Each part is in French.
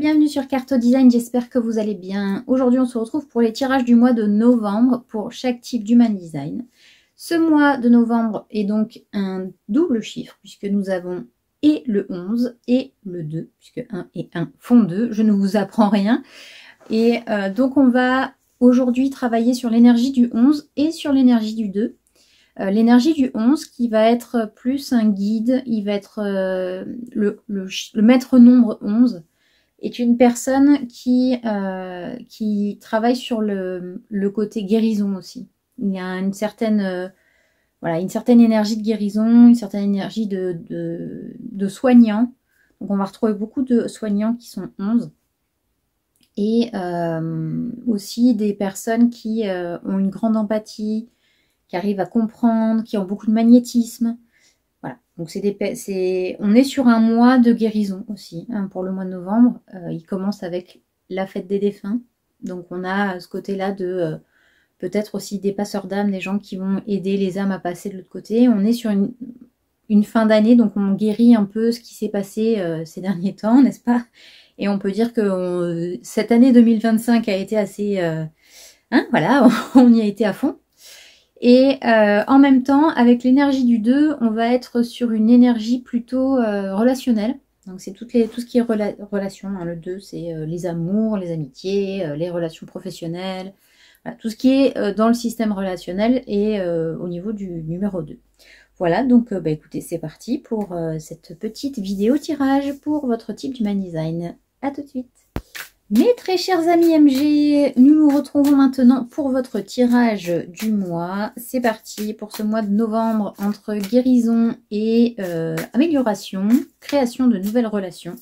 bienvenue sur Carto Design, j'espère que vous allez bien. Aujourd'hui on se retrouve pour les tirages du mois de novembre pour chaque type d'Human Design. Ce mois de novembre est donc un double chiffre puisque nous avons et le 11 et le 2, puisque 1 et 1 font 2, je ne vous apprends rien. Et donc on va aujourd'hui travailler sur l'énergie du 11 et sur l'énergie du 2. L'énergie du 11 qui va être plus un guide, il va être le maître nombre 11, est une personne qui travaille sur le côté guérison aussi. Il y a une certaine, voilà, une certaine énergie de guérison, une certaine énergie de soignant. Donc on va retrouver beaucoup de soignants qui sont 11. Et aussi des personnes qui ont une grande empathie, qui arrivent à comprendre, qui ont beaucoup de magnétisme. Voilà, donc on est sur un mois de guérison aussi, hein, pour le mois de novembre. Il commence avec la fête des défunts. Donc on a ce côté-là de peut-être aussi des passeurs d'âmes, des gens qui vont aider les âmes à passer de l'autre côté. On est sur une fin d'année, donc on guérit un peu ce qui s'est passé ces derniers temps, n'est-ce pas? Et on peut dire que cette année 2025 a été assez... hein, voilà, on y a été à fond. Et en même temps, avec l'énergie du 2, on va être sur une énergie plutôt relationnelle. Donc c'est tout ce qui est relation. Hein. Le 2, c'est les amours, les amitiés, les relations professionnelles. Voilà, tout ce qui est dans le système relationnel et au niveau du numéro 2. Voilà, donc écoutez, c'est parti pour cette petite vidéo tirage pour votre type d'Human Design. A tout de suite. Mes très chers amis MG, nous nous retrouvons maintenant pour votre tirage du mois. C'est parti pour ce mois de novembre entre guérison et amélioration, création de nouvelles relations.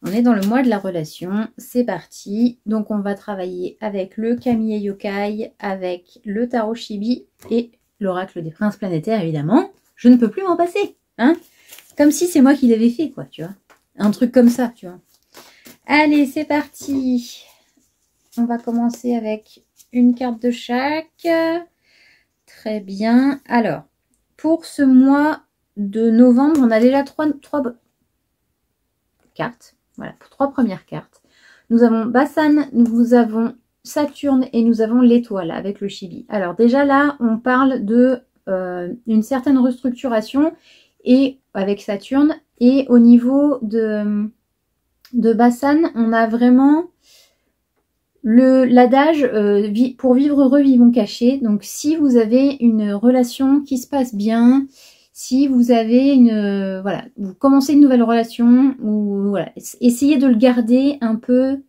On est dans le mois de la relation, c'est parti. Donc on va travailler avec le Kamiya Yokai, avec le Tarot Chibi et l'Oracle des Princes Planétaires évidemment. Je ne peux plus m'en passer, hein. Comme si c'est moi qui l'avais fait, quoi, tu vois. Un truc comme ça, tu vois. Allez, c'est parti. On va commencer avec une carte de chaque. Très bien. Alors, pour ce mois de novembre, on a déjà trois cartes. Voilà, pour 3 premières cartes. Nous avons Bassan, nous avons Saturne et nous avons l'étoile avec le Chibi. Alors déjà là, on parle de une certaine restructuration et avec Saturne. Et au niveau de Bassan, on a vraiment l'adage pour vivre heureux, vivons cachés. Donc si vous avez une relation qui se passe bien, si vous avez voilà, vous commencez une nouvelle relation, ou voilà, essayez de le garder un peu,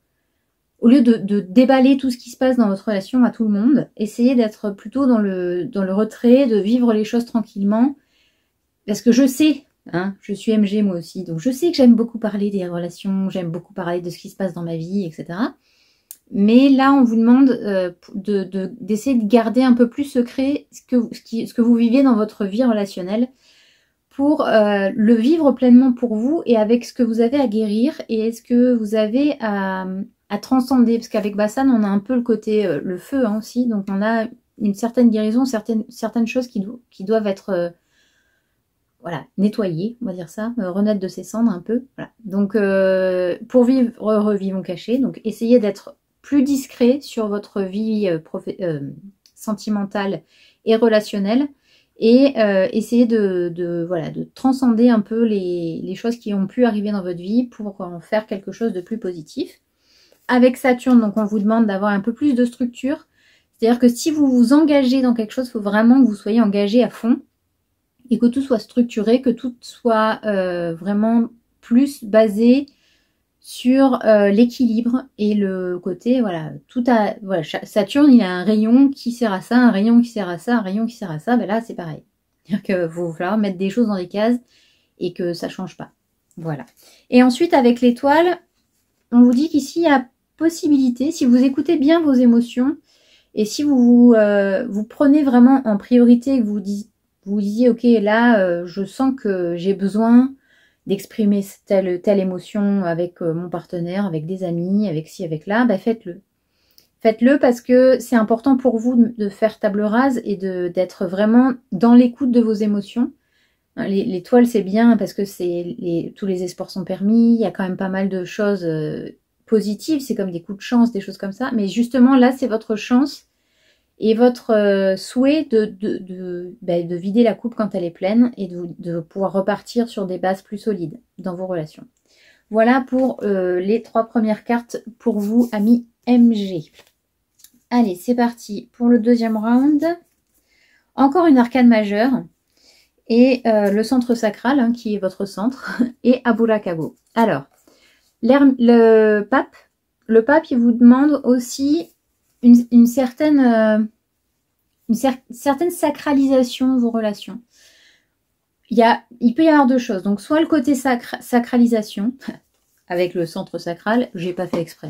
au lieu de déballer tout ce qui se passe dans votre relation à tout le monde, essayez d'être plutôt dans le retrait, de vivre les choses tranquillement, parce que je sais, hein, je suis MG moi aussi, donc je sais que j'aime beaucoup parler des relations, j'aime beaucoup parler de ce qui se passe dans ma vie, etc. Mais là, on vous demande d'essayer de garder un peu plus secret ce que vous vivez dans votre vie relationnelle pour le vivre pleinement pour vous et avec ce que vous avez à guérir et ce que vous avez à transcender. Parce qu'avec Bassan, on a un peu le côté, le feu, hein, aussi. Donc on a une certaine guérison, certaines choses qui doivent être... voilà, nettoyer, on va dire ça, renaître de ses cendres un peu. Voilà. Donc, pour vivre heureux, vivons cachés. Donc, essayez d'être plus discret sur votre vie sentimentale et relationnelle. Et essayez voilà, de transcender un peu les choses qui ont pu arriver dans votre vie pour en faire quelque chose de plus positif. Avec Saturne, donc on vous demande d'avoir un peu plus de structure. C'est-à-dire que si vous vous engagez dans quelque chose, il faut vraiment que vous soyez engagé à fond. Et que tout soit structuré, que tout soit vraiment plus basé sur l'équilibre et le côté, voilà, voilà, Saturne, il a un rayon qui sert à ça, un rayon qui sert à ça, un rayon qui sert à ça, ben là, c'est pareil. C'est-à-dire qu'il va falloir mettre des choses dans des cases et que ça ne change pas. Voilà. Et ensuite, avec l'étoile, on vous dit qu'ici, il y a possibilité, si vous écoutez bien vos émotions, et si vous prenez vraiment en priorité, que vous disiez, ok, là, je sens que j'ai besoin d'exprimer telle émotion avec mon partenaire, avec des amis, avec ci, avec là, bah faites-le. Faites-le parce que c'est important pour vous de faire table rase et d'être vraiment dans l'écoute de vos émotions. L'étoile, c'est bien parce que tous les espoirs sont permis, il y a quand même pas mal de choses positives, c'est comme des coups de chance, des choses comme ça. Mais justement, là, c'est votre chance et votre souhait de vider la coupe quand elle est pleine et de pouvoir repartir sur des bases plus solides dans vos relations. Voilà pour les 3 premières cartes pour vous, amis MG. Allez, c'est parti pour le deuxième round. Encore une arcane majeure et le centre sacral, hein, qui est votre centre, et Abulakago. Alors, le pape, il vous demande aussi une certaine sacralisation de vos relations. Il peut y avoir 2 choses. Donc, soit le côté sacralisation, avec le centre sacral, j'ai pas fait exprès.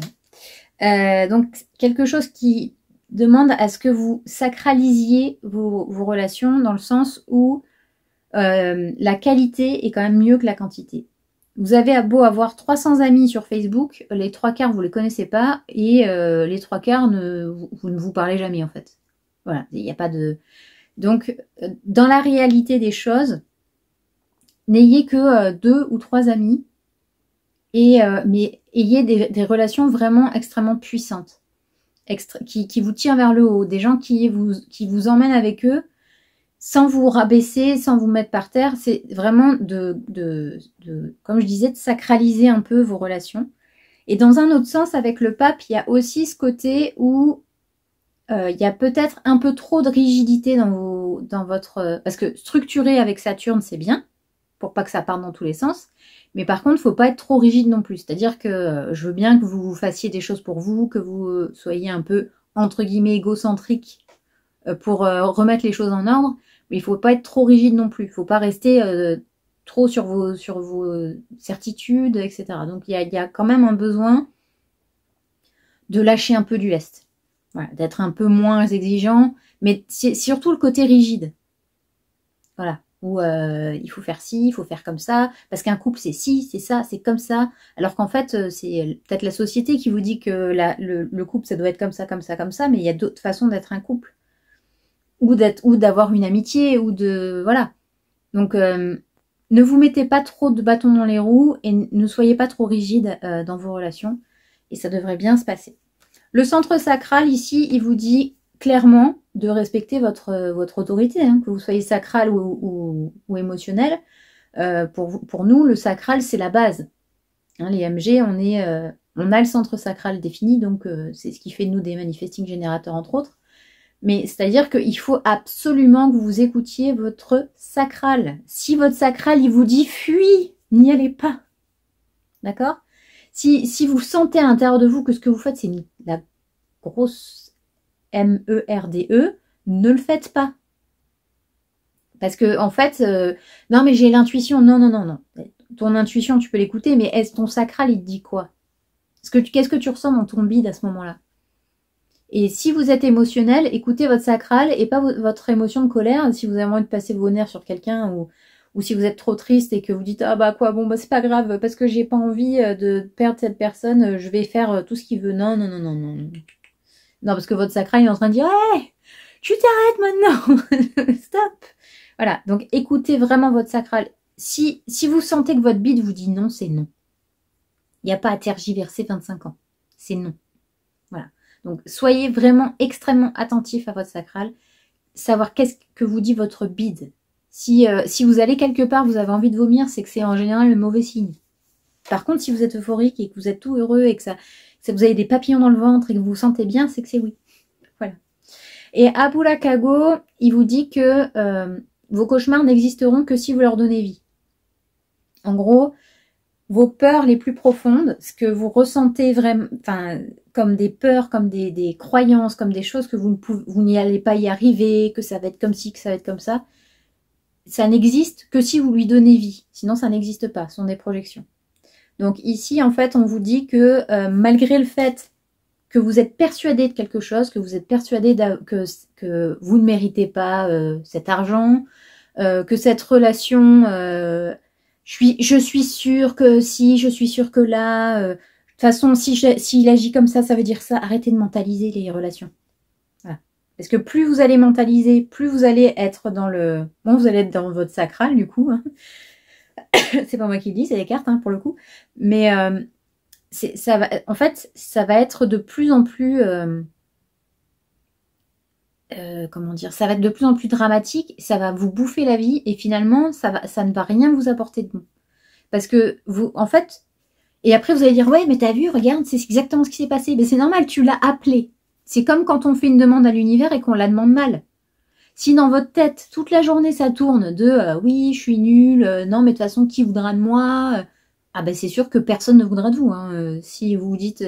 Donc, quelque chose qui demande à ce que vous sacralisiez vos relations dans le sens où la qualité est quand même mieux que la quantité. Vous avez beau avoir 300 amis sur Facebook, les 3/4 vous les connaissez pas et les 3/4 vous ne vous parlez jamais en fait. Voilà, il n'y a pas de... Donc, dans la réalité des choses, n'ayez que 2 ou 3 amis, mais ayez des relations vraiment extrêmement puissantes, qui vous tirent vers le haut, des gens qui vous emmènent avec eux, sans vous rabaisser, sans vous mettre par terre. C'est vraiment comme je disais, de sacraliser un peu vos relations. Et dans un autre sens, avec le pape, il y a aussi ce côté où il y a peut-être un peu trop de rigidité dans votre... Parce que structurer avec Saturne, c'est bien, pour pas que ça parte dans tous les sens. Mais par contre, il ne faut pas être trop rigide non plus. C'est-à-dire que je veux bien que vous fassiez des choses pour vous, que vous soyez un peu, entre guillemets, égocentrique pour remettre les choses en ordre. Mais il ne faut pas être trop rigide non plus. Il ne faut pas rester trop sur vos certitudes, etc. Donc, il y a quand même un besoin de lâcher un peu du lest. Voilà, d'être un peu moins exigeant, mais c'est surtout le côté rigide. Voilà, où il faut faire ci, il faut faire comme ça, parce qu'un couple c'est ci, c'est ça, c'est comme ça, alors qu'en fait c'est peut-être la société qui vous dit que le couple ça doit être comme ça, comme ça, comme ça, mais il y a d'autres façons d'être un couple, ou d'avoir une amitié, ou de... Voilà. Donc ne vous mettez pas trop de bâtons dans les roues, et ne soyez pas trop rigide dans vos relations, et ça devrait bien se passer. Le centre sacral, ici, il vous dit clairement de respecter votre autorité, hein, que vous soyez sacral ou émotionnel. Pour nous, le sacral, c'est la base. Hein, les MG, on a le centre sacral défini, donc c'est ce qui fait de nous des manifesting générateurs, entre autres. Mais c'est-à-dire qu'il faut absolument que vous écoutiez votre sacral. Si votre sacral, il vous dit « fuis », n'y allez pas. D'accord ? Si vous sentez à l'intérieur de vous que ce que vous faites, c'est la grosse MERDE, ne le faites pas. Parce que, en fait, non, mais j'ai l'intuition. Non, non, non, non. Ton intuition, tu peux l'écouter, mais est-ce ton sacral, il te dit quoi? Qu'est-ce que tu ressens dans ton bide à ce moment-là? Et si vous êtes émotionnel, écoutez votre sacral et pas votre émotion de colère. Si vous avez envie de passer vos nerfs sur quelqu'un ou si vous êtes trop triste et que vous dites « Ah bah quoi, bon bah c'est pas grave, parce que j'ai pas envie de perdre cette personne, je vais faire tout ce qu'il veut. » Non, non, non, non, non. Non, parce que votre sacral est en train de dire « Hey, tu t'arrêtes maintenant. Stop !» Voilà, donc écoutez vraiment votre sacral. Si vous sentez que votre bide vous dit non, c'est non. Il n'y a pas à tergiverser 25 ans. C'est non. Voilà. Donc soyez vraiment extrêmement attentif à votre sacral. Savoir qu'est-ce que vous dit votre bide. Si vous allez quelque part, vous avez envie de vomir, c'est que c'est en général le mauvais signe. Par contre, si vous êtes euphorique et que vous êtes tout heureux et que vous avez des papillons dans le ventre et que vous vous sentez bien, c'est que c'est oui. Voilà. Et Abulakago, il vous dit que vos cauchemars n'existeront que si vous leur donnez vie. En gros, vos peurs les plus profondes, ce que vous ressentez vraiment, enfin, comme des peurs, comme des croyances, comme des choses que vous n'y allez pas y arriver, que ça va être comme ci, que ça va être comme ça n'existe que si vous lui donnez vie. Sinon, ça n'existe pas. Ce sont des projections. Donc ici, en fait, on vous dit que malgré le fait que vous êtes persuadé de quelque chose, que vous êtes persuadé que vous ne méritez pas cet argent, que cette relation, je suis sûre que si, je suis sûre que là, de toute façon, s'il agit comme ça veut dire ça. Arrêtez de mentaliser les relations. Voilà. Parce que plus vous allez mentaliser, plus vous allez être dans le... Bon, vous allez être dans votre sacral, du coup. Hein. C'est pas moi qui le dis, c'est les cartes, hein, pour le coup. Mais ça va, en fait, ça va être de plus en plus... comment dire, ça va être de plus en plus dramatique, ça va vous bouffer la vie et finalement, ça ne va rien vous apporter de bon. Parce que vous, en fait, et après vous allez dire, ouais, mais t'as vu, regarde, c'est exactement ce qui s'est passé. Mais c'est normal, tu l'as appelé. C'est comme quand on fait une demande à l'univers et qu'on la demande mal. Si dans votre tête, toute la journée, ça tourne de oui, je suis nulle, non, mais de toute façon, qui voudra de moi ah ben c'est sûr que personne ne voudra de vous. Hein. Si vous vous dites,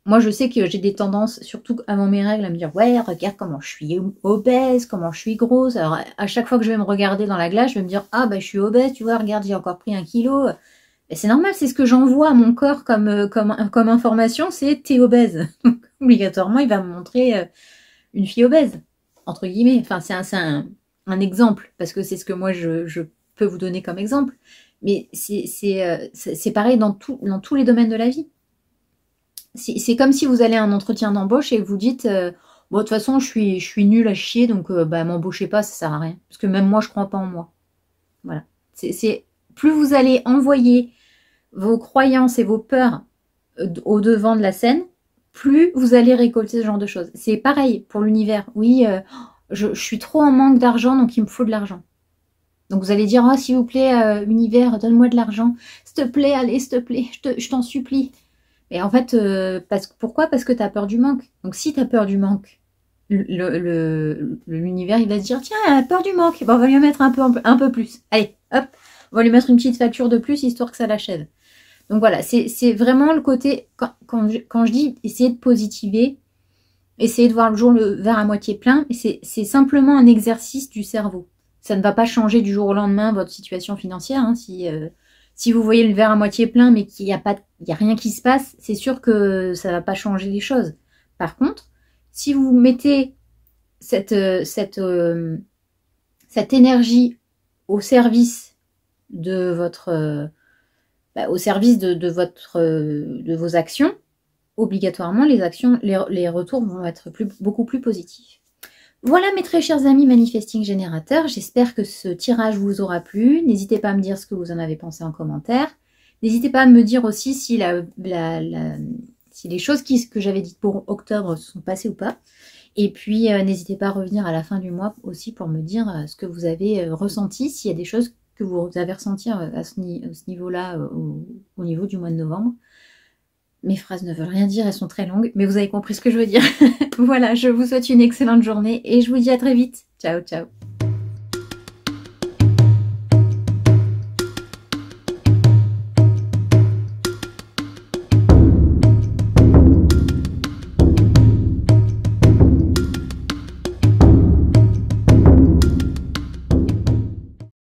moi je sais que j'ai des tendances, surtout avant mes règles, à me dire ouais, regarde comment je suis obèse, comment je suis grosse. Alors à chaque fois que je vais me regarder dans la glace, je vais me dire ah ben je suis obèse, tu vois, regarde, j'ai encore pris 1 kilo. Et c'est normal, c'est ce que j'envoie à mon corps comme information, c'est t'es obèse. Donc obligatoirement, il va me montrer une fille obèse, entre guillemets. Enfin, c'est un exemple, parce que c'est ce que moi je peux vous donner comme exemple. Mais c'est pareil dans tous les domaines de la vie. C'est comme si vous allez à un entretien d'embauche et vous dites bon, de toute façon, je suis nulle à chier, donc bah, m'embauchez pas, ça sert à rien. Parce que même moi, je crois pas en moi. Voilà. Plus vous allez envoyer vos croyances et vos peurs au devant de la scène, plus vous allez récolter ce genre de choses. C'est pareil pour l'univers. Oui, je suis trop en manque d'argent, donc il me faut de l'argent. Donc vous allez dire, oh, s'il vous plaît, univers, donne-moi de l'argent. S'il te plaît, allez, s'il te plaît, je t'en supplie. Et en fait, pourquoi? Parce que tu as peur du manque. Donc si tu as peur du manque, l'univers, il va se dire, tiens, elle a peur du manque. Bon, on va lui mettre un peu plus. Allez, hop, on va lui mettre une petite facture de plus, histoire que ça l'achève. Donc voilà, c'est vraiment le côté, quand je dis essayer de positiver, essayer de voir le verre à moitié plein, c'est simplement un exercice du cerveau. Ça ne va pas changer du jour au lendemain votre situation financière. Hein, si vous voyez le verre à moitié plein mais qu'il n'y a rien qui se passe, c'est sûr que ça ne va pas changer les choses. Par contre, si vous mettez cette énergie au service de votre... au service de vos actions, obligatoirement, les retours vont être beaucoup plus positifs. Voilà mes très chers amis Manifesting Générateurs, j'espère que ce tirage vous aura plu. N'hésitez pas à me dire ce que vous en avez pensé en commentaire. N'hésitez pas à me dire aussi si, si les choses que j'avais dites pour octobre se sont passées ou pas. Et puis n'hésitez pas à revenir à la fin du mois aussi pour me dire ce que vous avez ressenti, s'il y a des choses que vous avez ressenties à ce niveau-là, au niveau du mois de novembre. Mes phrases ne veulent rien dire, elles sont très longues, mais vous avez compris ce que je veux dire. Voilà, je vous souhaite une excellente journée et je vous dis à très vite. Ciao, ciao.